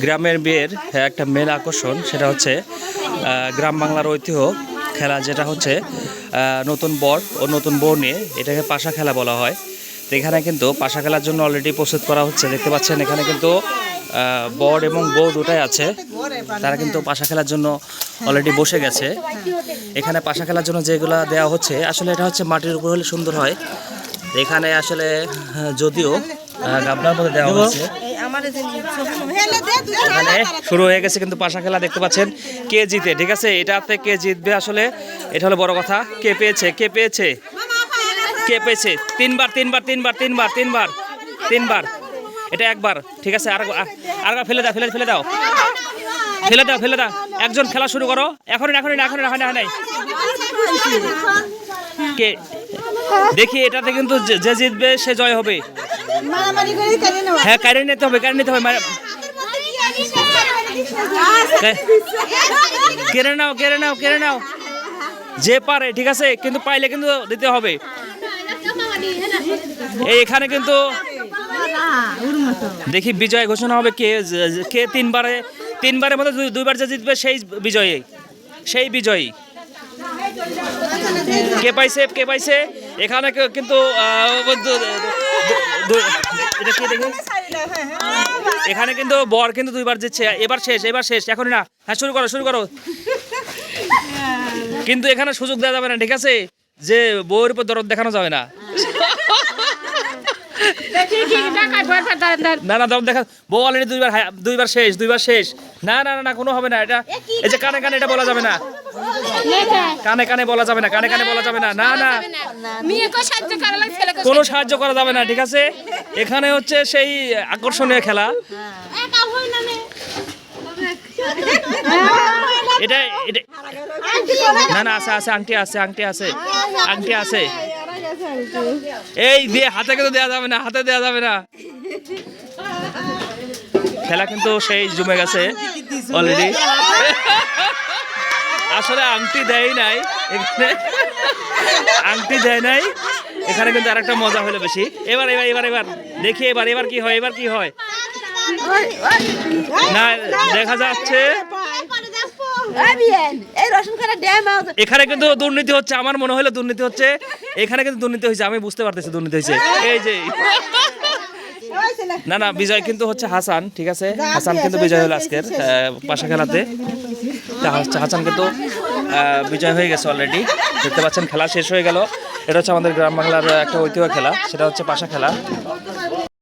গ্রামের বিয়ের একটা মেন আকর্ষণ, সেটা হচ্ছে গ্রাম বাংলার ঐতিহ্য খেলা, যেটা হচ্ছে নতুন বর ও নতুন বউ নিয়ে, এটাকে পাশা খেলা বলা হয়। তো এখানে কিন্তু পাশা খেলার জন্য অলরেডি প্রস্তুত করা হচ্ছে। দেখতে পাচ্ছেন এখানে কিন্তু বর এবং বউ দুটাই আছে, তারা কিন্তু পাশা খেলার জন্য অলরেডি বসে গেছে। এখানে পাশা খেলার জন্য যেগুলো দেওয়া হচ্ছে, আসলে এটা হচ্ছে মাটির উপর হলে সুন্দর হয়। এখানে আসলে যদিও গামলার মধ্যে দেওয়া হচ্ছে। এখানে শুরু হয়ে গেছে কিন্তু পাশা খেলা, দেখতে পাচ্ছেন কে জিতে, ঠিক আছে, এটাতে কে জিতবে আসলে এটা হলো বড় কথা। কে পেয়েছে, কে পেয়েছে, কে পেয়েছে? তিনবার তিনবার তিনবার তিনবার তিনবার তিনবার, এটা একবার, ঠিক আছে। আরেকবার ফেলে দাও, ফেলে দাও, ফেলে দাও, ফেলে দাও। একজন খেলা শুরু করো এখন, এখন এখন নাই কে দেখি, এটাতে কিন্তু যে জিতবে সে জয় হবে। হ্যাঁ, কারে নিতে হবে, কারে নিতে হবে, কেড়ে নাও, কেড়ে নাও, কেড়ে নাও, যে পারে, ঠিক আছে, কিন্তু পাইলে কিন্তু দিতে হবে। এখানে কিন্তু দেখি বিজয় ঘোষণা হবে, কে তিনবারের মধ্যে দুইবার যে জিতবে সেই বিজয়ী, সেই বিজয়ী। কে পাইছে, কে পাইছে? এখানে কিন্তু এখানে কিন্তু বর কিন্তু দুইবার জিতছে। এবার শেষ, এবার শেষ, এখনই না। হ্যাঁ, শুরু করো, শুরু করো। কিন্তু এখানে সুযোগ দেওয়া যাবে না, ঠিক আছে, যে বউয়ের উপর দরদ দেখানো যাবে না। না না, দরদ দেখা, বউ অলরেডি দুইবার শেষ, দুইবার শেষ। না না না, কোনো হবে না এটা। এই যে কানে কানে এটা বলা যাবে না, কানে কানে বলা যাবে না, কানে কানে বলা যাবে না। না না, কোনো সাহায্য করা যাবে না, ঠিক আছে। এখানে হচ্ছে সেই আকর্ষণীয় খেলা। এটা না না, আছে আছে, আংটি আছে, আংটি আছে, আংটি আছে। এই দিয়ে হাতে কিন্তু দেওয়া যাবে না, হাতে দেওয়া যাবে না। খেলা কিন্তু সেই জমে গেছে অলরেডি। আসলে আংটি দেয় নাই এখানে, আংটি দেয় নাই এখানে, কিন্তু আরেকটা মজা হলো বেশি। এবার এবার এবার এবার দেখি, এবার কি হয়, এবার কি হয় না দেখা যাচ্ছে। এখানে কিন্তু দুর্নীতি হচ্ছে, আমার মনে হলো দুর্নীতি হচ্ছে। এখানে কিন্তু দুর্নীতি হয়েছে, আমি বুঝতে পারতেছি দুর্নীতি হয়েছে। এই যে না না, বিজয় কিন্তু হচ্ছে হাসান, ঠিক আছে, হাসান কিন্তু বিজয় হলো আজকের পাশা খেলাতে। হাসান কিন্তু বিজয় হয়ে গেছে অলরেডি। দেখতে পাচ্ছেন খেলা শেষ হয়ে গেল। এটা হচ্ছে আমাদের গ্রাম বাংলার একটা ঐতিহ্য খেলা, সেটা হচ্ছে পাশা খেলা।